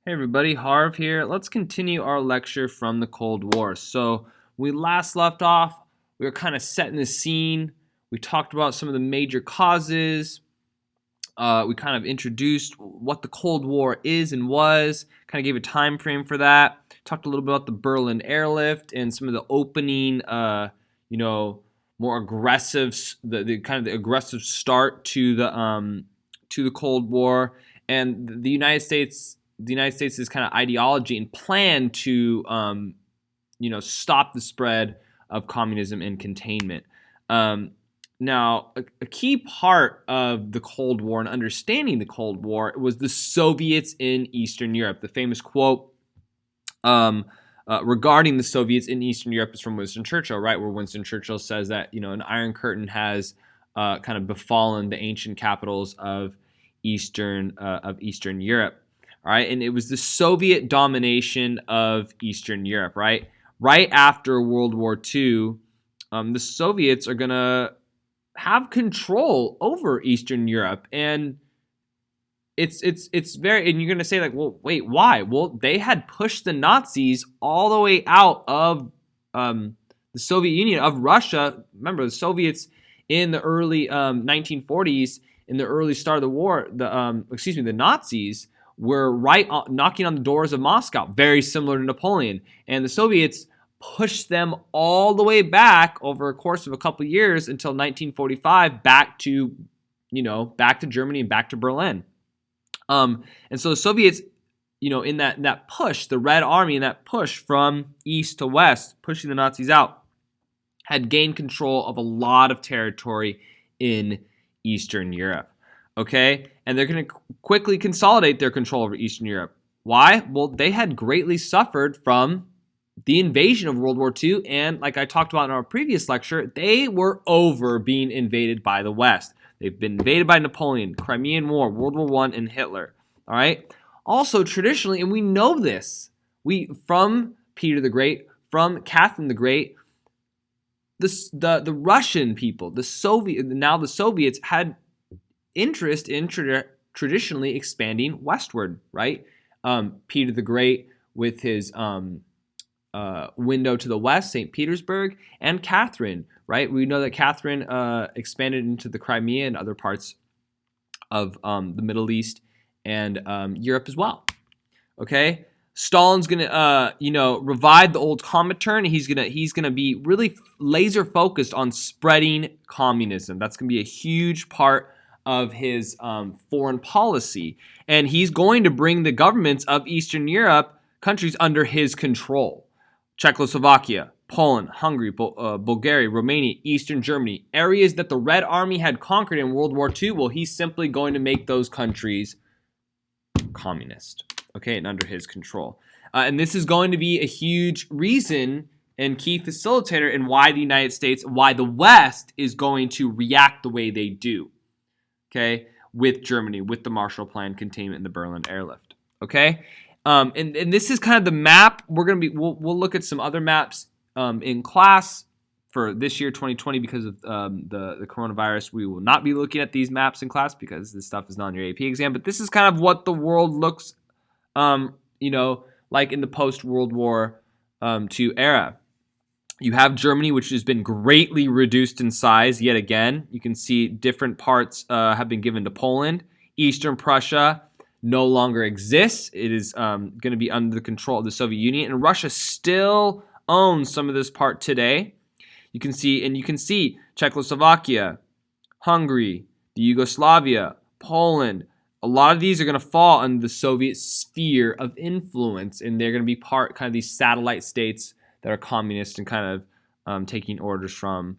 Hey everybody, Harv here. Let's continue our lecture from the Cold War. So we last left off, we were kind of setting the scene. We talked about some of the major causes. We kind of introduced what the Cold War is and was, kind of gave a time frame for that. Talked a little bit about the Berlin airlift and some of the opening, more aggressive, the kind of the aggressive start to the Cold War, and the United States' kind of ideology and plan to stop the spread of communism and containment. Now, a key part of the Cold War and understanding the Cold War was the Soviets in Eastern Europe. The famous quote regarding the Soviets in Eastern Europe is from Winston Churchill, right? Where Winston Churchill says that an Iron Curtain has kind of befallen the ancient capitals of Eastern Europe. All right, and it was the Soviet domination of Eastern Europe, right? Right after World War II, the Soviets are gonna have control over Eastern Europe, and it's very. And you're gonna say like, well, wait, why? Well, they had pushed the Nazis all the way out of the Soviet Union, of Russia. Remember, the Soviets in the early 1940s, in the early start of the war, the Nazis were knocking on the doors of Moscow, very similar to Napoleon. And the Soviets pushed them all the way back over a course of a couple of years until 1945, back to Germany and back to Berlin. And so the Soviets, in that push, the Red Army, in that push from east to west, pushing the Nazis out, had gained control of a lot of territory in Eastern Europe. Okay, and they're going to quickly consolidate their control over Eastern Europe. Why? Well, they had greatly suffered from the invasion of World War II, and like I talked about in our previous lecture, they were over being invaded by the West. They've been invaded by Napoleon, Crimean War, World War I, and Hitler. All right. Also, traditionally, and we know this, from Peter the Great, from Catherine the Great, the Russian people, the Soviets had interest in traditionally expanding westward, right? Peter the Great with his window to the west, St. Petersburg, and Catherine, right? We know that Catherine expanded into the Crimea and other parts of the Middle East and Europe as well. Okay, Stalin's gonna revive the old Comintern. He's gonna be really laser focused on spreading communism. That's gonna be a huge part of his foreign policy, and he's going to bring the governments of Eastern Europe countries under his control. Czechoslovakia, Poland, Hungary, Bulgaria, Romania, Eastern Germany, areas that the Red Army had conquered in World War II. Well, he's simply going to make those countries communist, okay, and under his control. And this is going to be a huge reason and key facilitator in why the United States, why the West is going to react the way they do, okay, with Germany, with the Marshall Plan, containment, and the Berlin airlift, okay? And this is kind of the map. We'll look at some other maps in class for this year, 2020, because of the coronavirus. We will not be looking at these maps in class because this stuff is not on your AP exam. But this is kind of what the world looks, like in the post-World War II era. You have Germany, which has been greatly reduced in size yet again. You can see different parts have been given to Poland. Eastern Prussia no longer exists. It is going to be under the control of the Soviet Union, and Russia still owns some of this part today. You can see Czechoslovakia, Hungary, the Yugoslavia, Poland. A lot of these are going to fall under the Soviet sphere of influence, and they're going to be kind of these satellite states that are communist and kind of taking orders from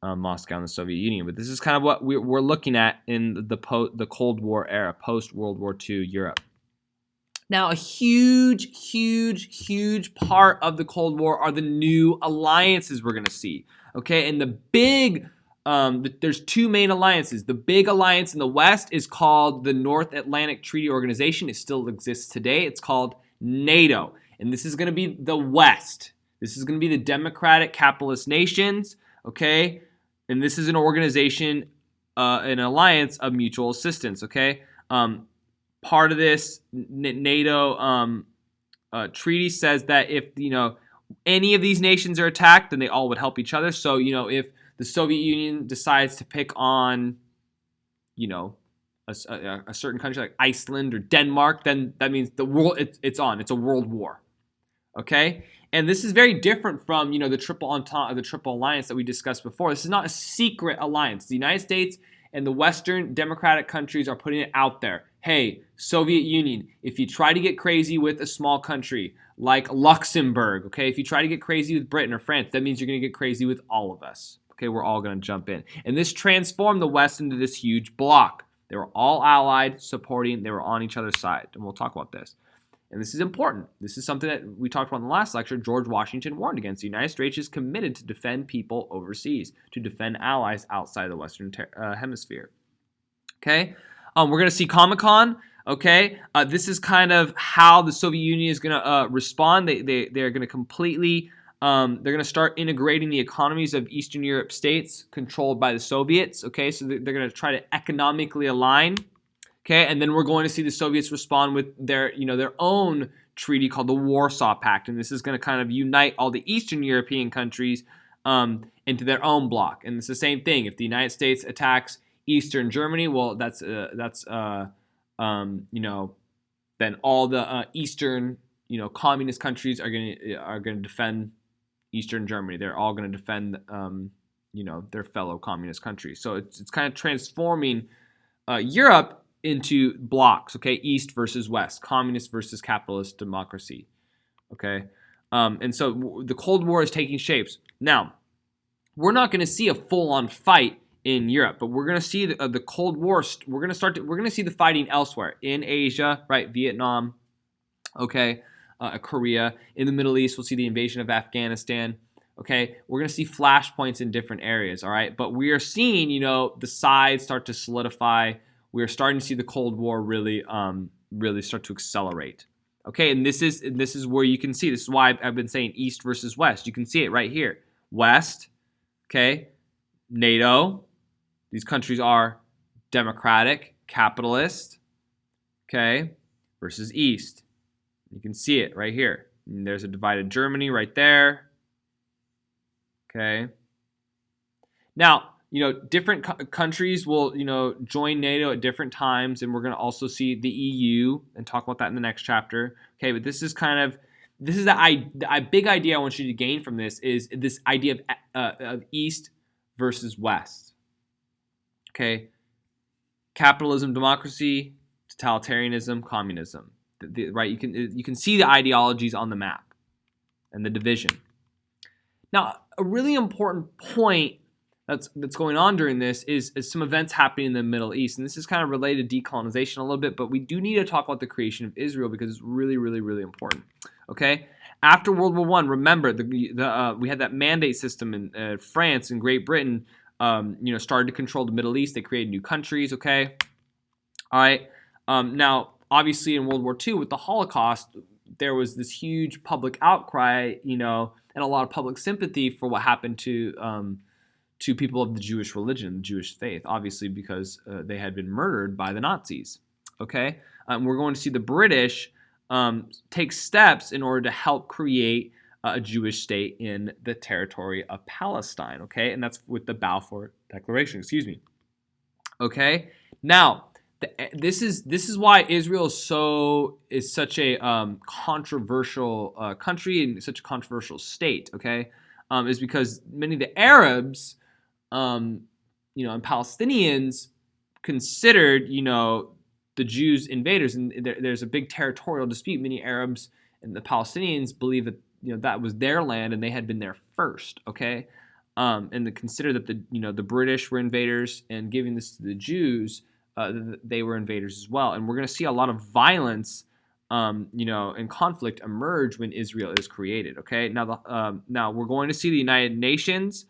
Moscow and the Soviet Union. But this is kind of what we're looking at in the Cold War era, post-World War II Europe. Now, a huge part of the Cold War are the new alliances we're going to see. Okay, and there's two main alliances. The big alliance in the West is called the North Atlantic Treaty Organization. It still exists today. It's called NATO. And this is going to be the West. This is going to be the democratic capitalist nations, okay? And this is an organization, an alliance of mutual assistance, okay? part of this NATO treaty says that if any of these nations are attacked, then they all would help each other. So if the Soviet Union decides to pick on a certain country like Iceland or Denmark, then that means the world it's on. It's a world war. Okay? And this is very different from, the Triple Entente or the Triple Alliance that we discussed before. This is not a secret alliance. The United States and the Western democratic countries are putting it out there. Hey, Soviet Union, if you try to get crazy with a small country like Luxembourg, okay, if you try to get crazy with Britain or France, that means you're going to get crazy with all of us. Okay, we're all going to jump in. And this transformed the West into this huge bloc. They were all allied, supporting, they were on each other's side. And we'll talk about this. And this is important. This is something that we talked about in the last lecture. George Washington warned against. The United States is committed to defend people overseas, to defend allies outside of the Western hemisphere. Okay? We're going to see Comic-Con. Okay? This is kind of how the Soviet Union is going to respond. They're going to completely, they're going to start integrating the economies of Eastern Europe states controlled by the Soviets. Okay? So they're going to try to economically align. Okay, and then we're going to see the Soviets respond with their own treaty called the Warsaw Pact, and this is going to kind of unite all the Eastern European countries into their own bloc. And it's the same thing. If the United States attacks Eastern Germany, well, then all the Eastern communist countries are going to defend Eastern Germany. They're all going to defend their fellow communist countries. So it's kind of transforming Europe into blocks, okay? East versus West, communist versus capitalist democracy, okay? And so the Cold War is taking shapes. Now, we're not going to see a full-on fight in Europe, but we're going to see the Cold War. We're going to see the fighting elsewhere in Asia, right? Vietnam, okay? Korea. In the Middle East, we'll see the invasion of Afghanistan. Okay, we're going to see flashpoints in different areas, all right? But we are seeing, the sides start to solidify. We are starting to see the Cold War really start to accelerate. Okay, and this is where you can see. This is why I've been saying East versus West. You can see it right here. West, okay, NATO. These countries are democratic, capitalist, okay, versus East. You can see it right here. And there's a divided Germany right there. Okay. Now, different countries will, join NATO at different times, and we're going to also see the EU and talk about that in the next chapter. Okay, but this is the big idea I want you to gain from this is this idea of East versus West. Okay, capitalism, democracy, totalitarianism, communism. Right? You can see the ideologies on the map and the division. Now, a really important point that's going on during this is some events happening in the Middle East. And this is kind of related to decolonization a little bit, but we do need to talk about the creation of Israel because it's really, really, really important. Okay? After World War I, remember, we had that mandate system in France and Great Britain, started to control the Middle East. They created new countries, okay? All right? Now, obviously in World War II with the Holocaust, there was this huge public outcry, and a lot of public sympathy for what happened to people of the Jewish religion, the Jewish faith, obviously because they had been murdered by the Nazis. Okay, we're going to see the British take steps in order to help create a Jewish state in the territory of Palestine. Okay, and that's with the Balfour Declaration. Excuse me. Okay, now this is why Israel is such a controversial country and such a controversial state. Okay, is because many of the Arabs, and Palestinians considered, the Jews invaders, and there's a big territorial dispute. Many Arabs and the Palestinians believe that that was their land and they had been there first. Okay, and they consider that the British were invaders and giving this to the Jews, they were invaders as well. And we're going to see a lot of violence, and conflict emerge when Israel is created. Okay, now we're going to see the United Nations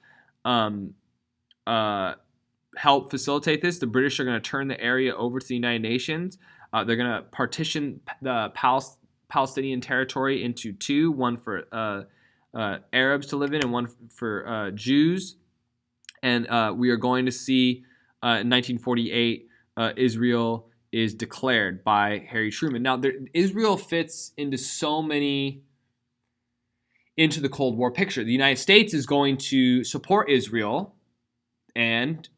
help facilitate this. The British are going to turn the area over to the United Nations. They're going to partition the Palestinian territory into two, one for Arabs to live in and one for Jews. And we are going to see in 1948 Israel is declared by Harry Truman. Now, Israel fits into the Cold War picture. The United States is going to support Israel, and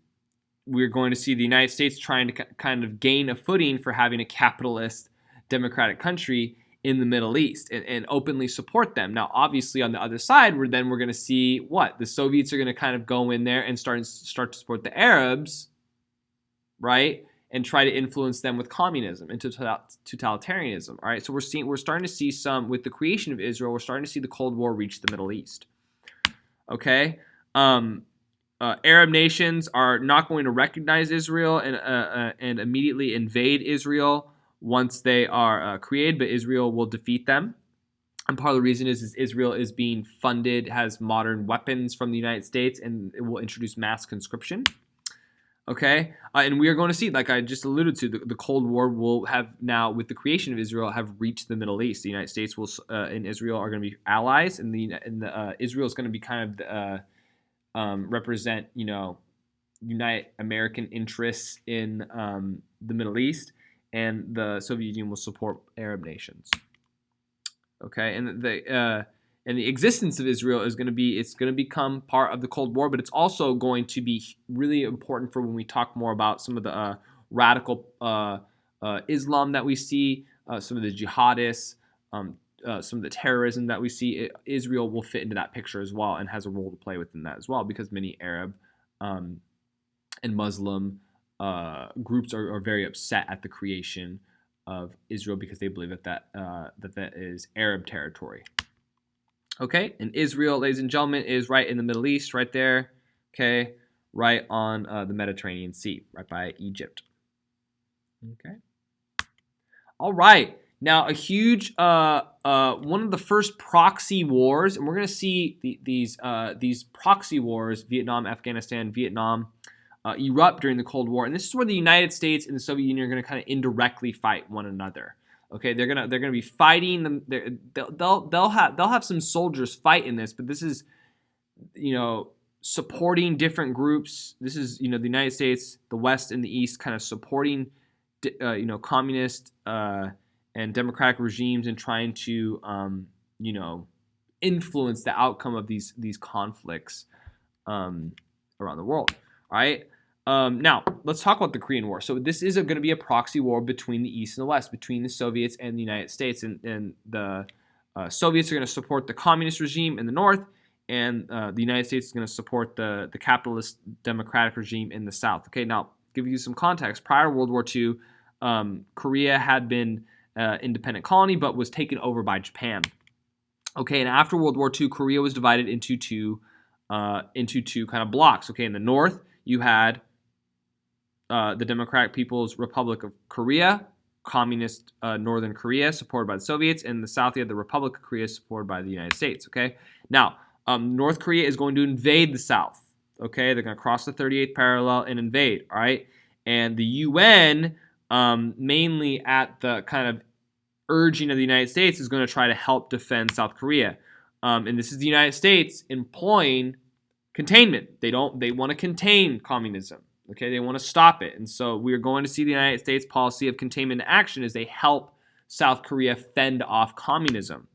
we're going to see the United States trying to kind of gain a footing for having a capitalist democratic country in the Middle East and openly support them. Now, obviously, on the other side, we're going to see what? The Soviets are going to kind of go in there and start to support the Arabs, right? And try to influence them with communism and totalitarianism. All right, so we're starting to see some, with the creation of Israel, we're starting to see the Cold War reach the Middle East. Okay, Arab nations are not going to recognize Israel and immediately invade Israel once they are created, but Israel will defeat them. And part of the reason is Israel is being funded, has modern weapons from the United States, and it will introduce mass conscription. Okay, and we are going to see, like I just alluded to, the Cold War will have now, with the creation of Israel, have reached the Middle East. The United States will and Israel are going to be allies, and Israel is going to be kind of represent, unite American interests in the Middle East, and the Soviet Union will support Arab nations. Okay, and the existence of Israel is going to become part of the Cold War, but it's also going to be really important for when we talk more about some of the radical Islam that we see, some of the jihadists, some of the terrorism that we see. Israel will fit into that picture as well and has a role to play within that as well, because many Arab and Muslim groups are very upset at the creation of Israel because they believe that is Arab territory. Okay, and Israel, ladies and gentlemen, is right in the Middle East, right there. Okay, right on the Mediterranean Sea, right by Egypt. Okay. All right. Now, a huge one of the first proxy wars, and we're going to see these proxy wars, Vietnam, Afghanistan, Vietnam, erupt during the Cold War, and this is where the United States and the Soviet Union are going to kind of indirectly fight one another. Okay, they're gonna be fighting them. They'll have some soldiers fight in this, but this is, supporting different groups. This is, the United States, the West, and the East kind of supporting, communist and democratic regimes and trying to, influence the outcome of these conflicts around the world. All right. Now, let's talk about the Korean War. So this is going to be a proxy war between the East and the West, between the Soviets and the United States. And the Soviets are going to support the communist regime in the North, and the United States is going to support the capitalist democratic regime in the South. Okay, now, give you some context. Prior to World War II, Korea had been independent colony but was taken over by Japan. Okay, and after World War II, Korea was divided into two kind of blocks. Okay, in the North, you had the Democratic People's Republic of Korea, Communist Northern Korea, supported by the Soviets, and in the South, you had the Republic of Korea, supported by the United States. Okay, now North Korea is going to invade the South. Okay, they're going to cross the 38th parallel and invade. All right, and the UN, mainly at the kind of urging of the United States, is going to try to help defend South Korea, and this is the United States employing containment. They want to contain communism. Okay, they want to stop it. And so we are going to see the United States policy of containment in action as they help South Korea fend off communism.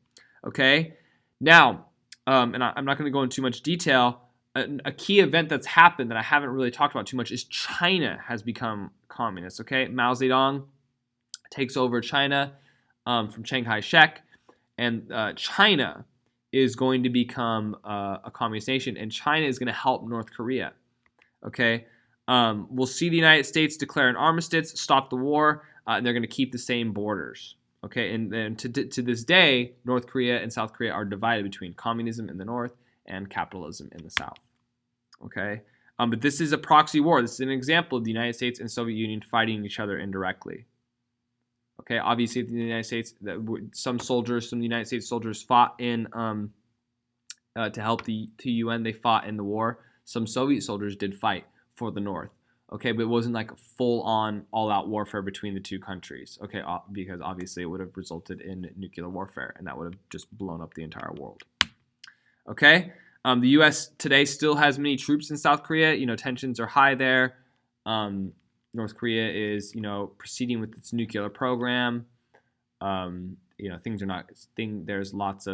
Okay, now, and I'm not going to go into too much detail. A key event that's happened that I haven't really talked about too much is China has become communist. Okay, Mao Zedong takes over China from Chiang Kai-shek, and China is going to become a communist nation, and China is going to help North Korea. Okay, we'll see the United States declare an armistice, stop the war, and they're going to keep the same borders. Okay, and to this day, North Korea and South Korea are divided between communism in the North and capitalism in the South. Okay, but this is a proxy war. This is an example of the United States and Soviet Union fighting each other indirectly. Okay, obviously, the United States, some United States soldiers fought in to help the UN. They fought in the war. Some Soviet soldiers did fight for the North. Okay, but it wasn't like a full-on, all-out warfare between the two countries. Okay, because obviously it would have resulted in nuclear warfare, and that would have just blown up the entire world. Okay, the U.S. today still has many troops in South Korea. Tensions are high there. North Korea is, proceeding with its nuclear program. Things are not. There's lots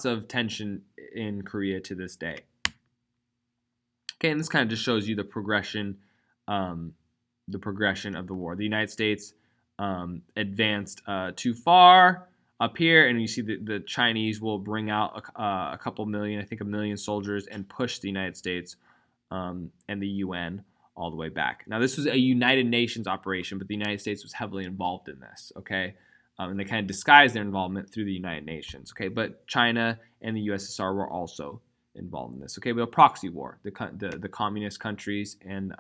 of tension in Korea to this day. Okay, and this kind of just shows you the progression of the war. The United States advanced too far up here, and you see the Chinese will bring out a couple million, I think 1 million soldiers, and push the United States and the UN all the way back. Now, this was a United Nations operation, but the United States was heavily involved in this, okay? And they kind of disguised their involvement through the United Nations, okay? But China and the USSR were also involved in this, okay? But a proxy war, the communist countries and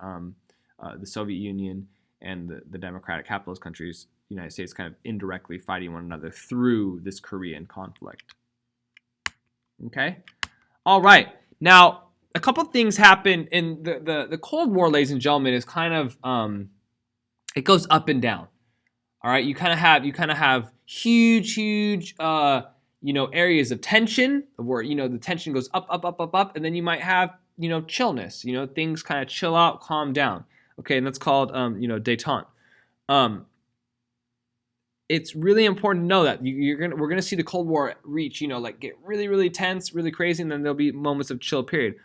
the Soviet Union and the democratic capitalist countries, the United States kind of indirectly fighting one another through this Korean conflict, okay? All right, now, a couple things happen in the Cold War, ladies and gentlemen, is kind of it goes up and down. All right, you kind of have huge areas of tension where the tension goes up, and then you might have chillness. Things kind of chill out, calm down. Okay, and that's called détente. It's really important to know that we're gonna see the Cold War reach get really, really tense, really crazy, and then there'll be moments of chill period.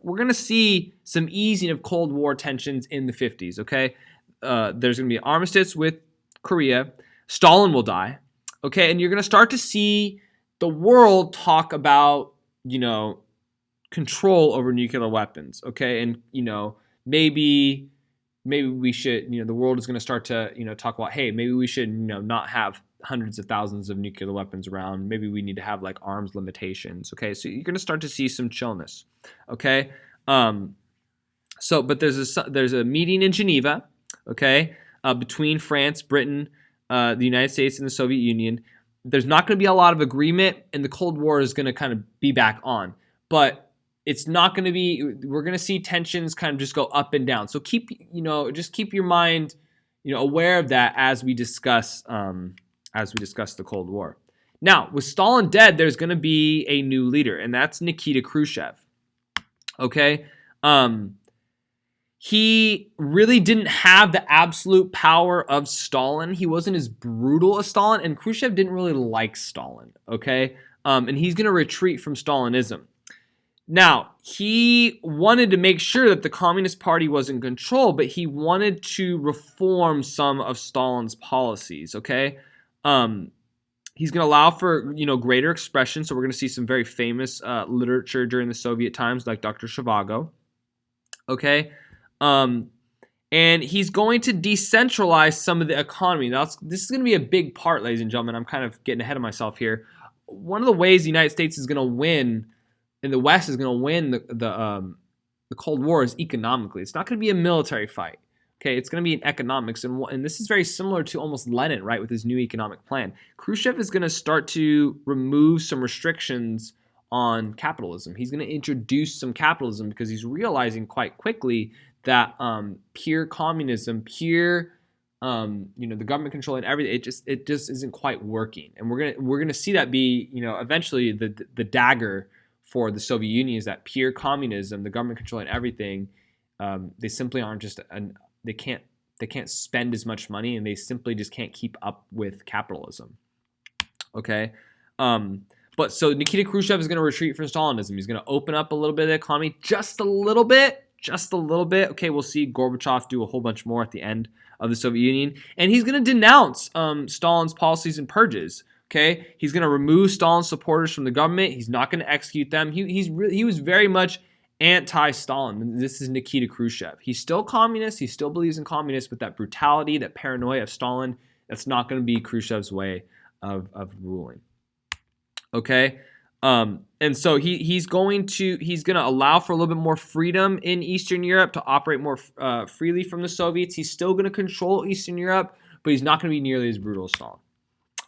We're going to see some easing of Cold War tensions in the 50s, okay? There's going to be an armistice with Korea. Stalin will die, okay? And you're going to start to see the world talk about, control over nuclear weapons, okay? And, maybe we should, the world is going to start to, talk about, hey, maybe we should, not have hundreds of thousands of nuclear weapons around. Maybe we need to have like arms limitations, okay? So you're going to start to see some chillness. Okay, but there's a meeting in Geneva, okay, between France, Britain, the United States, and the Soviet Union. There's not going to be a lot of agreement, and the Cold War is going to kind of be back on. But it's not going to be. We're going to see tensions kind of just go up and down. So keep your mind, aware of that as we discuss the Cold War. Now, with Stalin dead, there's going to be a new leader, and that's Nikita Khrushchev. Okay, he really didn't have the absolute power of Stalin. He wasn't as brutal as Stalin, and Khrushchev didn't really like Stalin. Okay, and he's going to retreat from Stalinism. Now, he wanted to make sure that the Communist Party was in control, but he wanted to reform some of Stalin's policies. Okay, he's going to allow for greater expression. So we're going to see some very famous literature during the Soviet times, like Dr. Zhivago. Okay, and he's going to decentralize some of the economy. Now, this is going to be a big part, ladies and gentlemen. I'm kind of getting ahead of myself here. One of the ways the United States is going to win, and the West is going to win the Cold War is economically. It's not going to be a military fight. Okay, it's going to be in economics, and this is very similar to almost Lenin, right, with his new economic plan. Khrushchev is going to start to remove some restrictions on capitalism. He's going to introduce some capitalism because he's realizing quite quickly that pure communism, the government control and everything, it just isn't quite working. And we're gonna see that be eventually the dagger for the Soviet Union is that pure communism, the government controlling everything. They simply aren't they can't spend as much money, and they simply just can't keep up with capitalism. Okay, but so Nikita Khrushchev is going to retreat from Stalinism. He's going to open up a little bit of the economy, just a little bit. Okay, we'll see Gorbachev do a whole bunch more at the end of the Soviet Union, and he's going to denounce Stalin's policies and purges. Okay, he's going to remove Stalin's supporters from the government. He's not going to execute them. He was very much anti-Stalin. This is Nikita Khrushchev. He's still communist. He still believes in communists, but that brutality, that paranoia of Stalin, that's not going to be Khrushchev's way of ruling. Okay, and so he's going to allow for a little bit more freedom in Eastern Europe to operate more freely from the Soviets. He's still going to control Eastern Europe, but he's not going to be nearly as brutal as Stalin.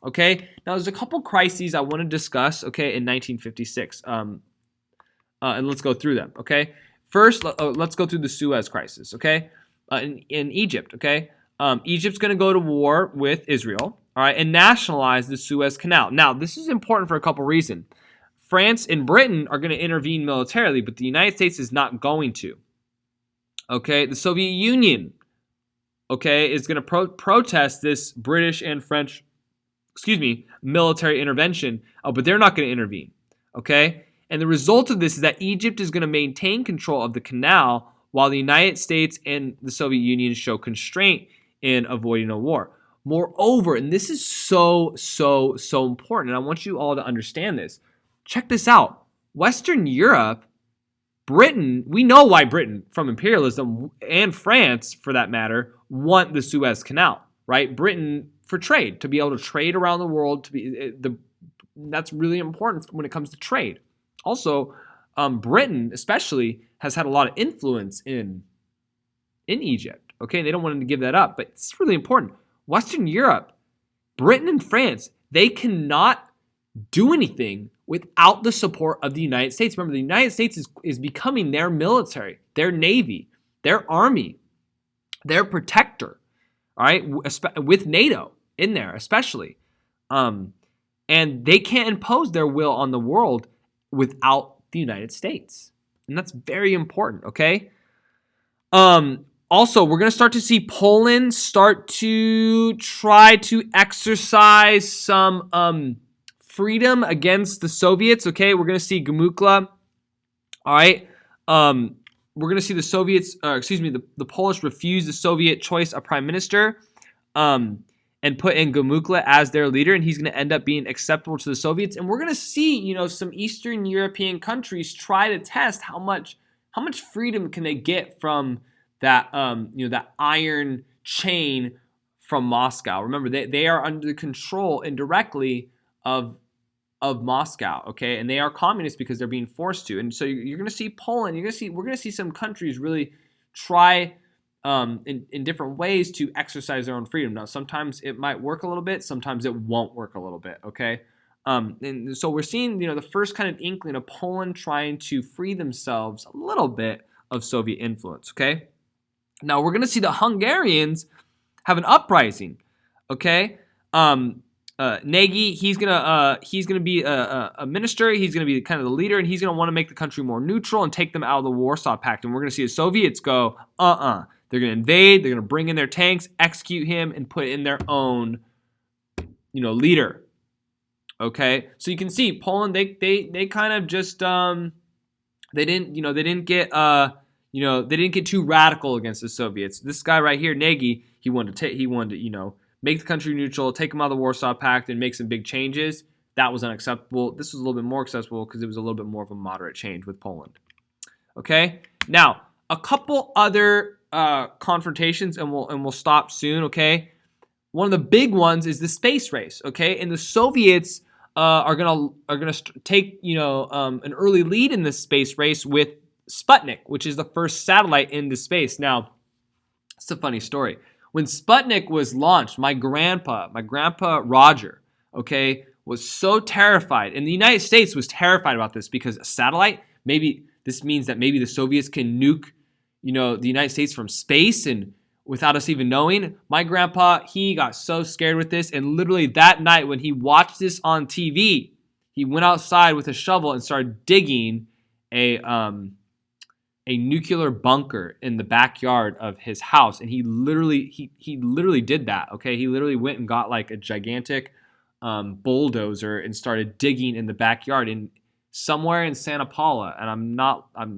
Okay, now there's a couple crises I want to discuss. Okay, in 1956. And let's go through them, okay? First, let's go through the Suez Crisis, okay? In Egypt, okay? Egypt's going to go to war with Israel, all right, and nationalize the Suez Canal. Now, this is important for a couple reasons. France and Britain are going to intervene militarily, but the United States is not going to, okay? The Soviet Union okay, is going to protest this British and French, military intervention, but they're not going to intervene, okay? And the result of this is that Egypt is going to maintain control of the canal while the United States and the Soviet Union show constraint in avoiding a war. Moreover, and this is so important, and I want you all to understand this. Check this out. Western Europe, Britain, we know why Britain, from imperialism, and France, for that matter, want the Suez Canal, right? Britain for trade, to be able to trade around the world, that's really important when it comes to trade. Also, Britain especially has had a lot of influence in Egypt, okay? They don't want to give that up, but it's really important. Western Europe, Britain and France, they cannot do anything without the support of the United States. Remember, the United States is becoming their military, their navy, their army, their protector, all right, with NATO in there especially. And they can't impose their will on the world without the United States. And that's very important, okay? Also, we're going to start to see Poland start to try to exercise some freedom against the Soviets, okay? We're going to see Gomulka, all right? We're going to see the Soviets, the Polish refuse the Soviet choice of prime minister and put in Gomulka as their leader, and he's going to end up being acceptable to the Soviets. And we're going to see, some Eastern European countries try to test how much freedom can they get from that, that iron chain from Moscow. Remember, they are under the control indirectly of Moscow, okay? And they are communists because they're being forced to. And so you're going to see Poland, we're going to see some countries really try in different ways to exercise their own freedom. Now, sometimes it might work a little bit, sometimes it won't work a little bit, okay? And so we're seeing, the first kind of inkling of Poland trying to free themselves a little bit of Soviet influence, okay? Now, we're going to see the Hungarians have an uprising, okay? Nagy, he's gonna be a minister. He's gonna be kind of the leader, and he's gonna want to make the country more neutral and take them out of the Warsaw Pact. And we're gonna see the Soviets go, They're gonna invade. They're gonna bring in their tanks, execute him, and put in their own, leader. Okay, so you can see Poland. They kind of just they didn't get too radical against the Soviets. This guy right here, Nagy, he wanted to make the country neutral, take them out of the Warsaw Pact, and make some big changes. That was unacceptable. This was a little bit more acceptable because it was a little bit more of a moderate change with Poland. Okay, now a couple other confrontations, and we'll stop soon. Okay, one of the big ones is the space race. Okay, and the Soviets are gonna take an early lead in this space race with Sputnik, which is the first satellite into space. Now, it's a funny story. When Sputnik was launched, my grandpa Roger, okay, was so terrified, and the United States was terrified about this because a satellite, maybe this means that maybe the Soviets can nuke, the United States from space and without us even knowing. My grandpa, he got so scared with this, and literally that night when he watched this on TV, he went outside with a shovel and started digging a nuclear bunker in the backyard of his house. And he literally did that, okay? He literally went and got like a gigantic bulldozer and started digging in the backyard. And somewhere in Santa Paula, and I'm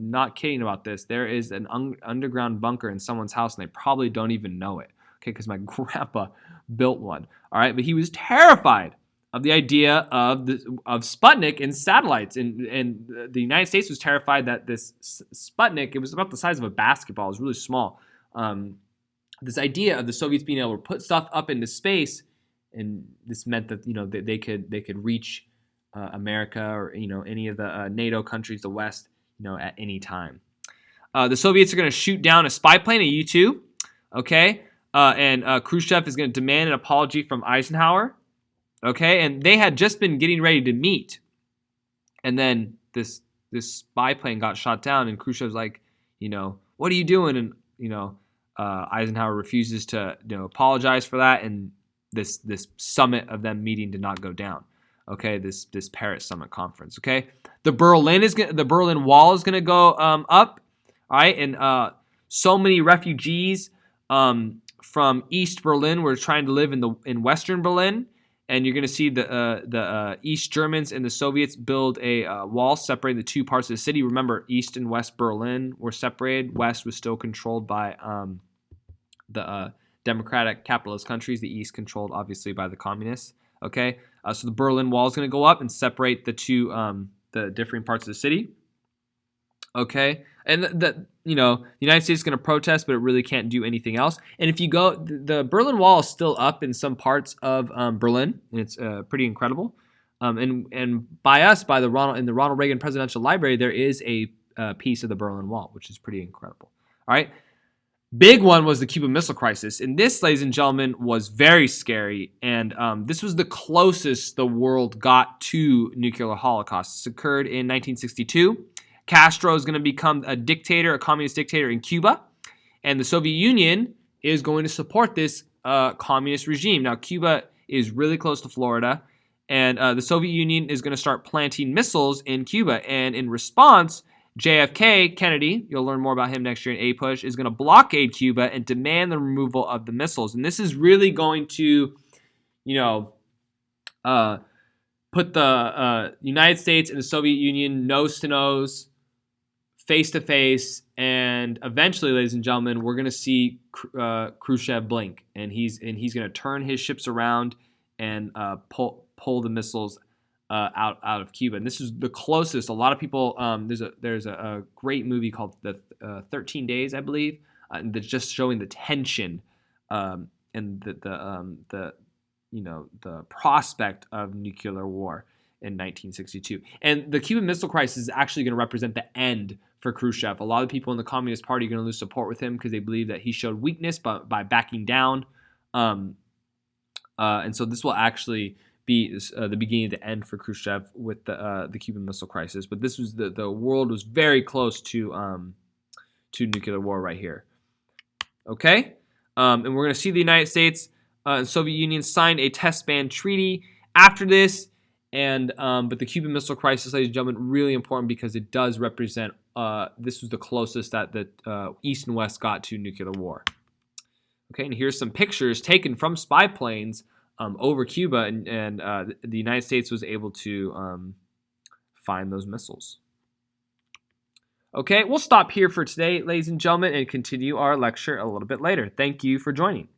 not kidding about this, there is an underground bunker in someone's house, and they probably don't even know it, okay? Because my grandpa built one, all right? But he was terrified of the idea of Sputnik and satellites, and the United States was terrified that this Sputnik, it was about the size of a basketball, it was really small. This idea of the Soviets being able to put stuff up into space, and this meant that they could reach America or any of the NATO countries, the West, at any time. The Soviets are going to shoot down a spy plane, a U-2, okay, and Khrushchev is going to demand an apology from Eisenhower. Okay, and they had just been getting ready to meet, and then this spy plane got shot down, and Khrushchev's like, what are you doing? And Eisenhower refuses to apologize for that, and this summit of them meeting did not go down. Okay, this Paris Summit conference. Okay, the Berlin Wall is gonna go up. All right, and so many refugees from East Berlin were trying to live in Western Berlin, and you're going to see the East Germans and the Soviets build a wall separating the two parts of the city. Remember, East and West Berlin were separated. West was still controlled by the democratic capitalist countries. The East controlled, obviously, by the communists. Okay, so the Berlin Wall is going to go up and separate the different parts of the city. Okay, and the United States is going to protest, but it really can't do anything else. And if you go, the Berlin Wall is still up in some parts of Berlin, and it's pretty incredible. And by the Ronald Reagan Presidential Library, there is a piece of the Berlin Wall, which is pretty incredible. All right. Big one was the Cuban Missile Crisis. And this, ladies and gentlemen, was very scary. And this was the closest the world got to nuclear holocaust. This occurred in 1962. Castro is going to become a dictator, a communist dictator in Cuba. And the Soviet Union is going to support this communist regime. Now, Cuba is really close to Florida. And the Soviet Union is going to start planting missiles in Cuba. And in response, JFK, Kennedy, you'll learn more about him next year in APUSH, is going to blockade Cuba and demand the removal of the missiles. And this is really going to, put the United States and the Soviet Union nose to nose, face to face, and eventually, ladies and gentlemen, we're going to see Khrushchev blink, and he's going to turn his ships around and pull the missiles out of Cuba. And this is the closest. A lot of people. There's a great movie called The 13 Days, I believe, that's just showing the tension and the prospect of nuclear war in 1962. And the Cuban Missile Crisis is actually going to represent the end for Khrushchev. A lot of people in the Communist Party are going to lose support with him because they believe that he showed weakness by backing down. And so this will actually be the beginning of the end for Khrushchev with the Cuban Missile Crisis. But this was the world was very close to nuclear war right here. Okay, and we're going to see the United States and Soviet Union signed a test ban treaty after this. And but the Cuban Missile Crisis, ladies and gentlemen, really important because it does represent this was the closest that the East and West got to nuclear war. Okay, and here's some pictures taken from spy planes over Cuba, and the United States was able to find those missiles. Okay, we'll stop here for today, ladies and gentlemen, and continue our lecture a little bit later. Thank you for joining.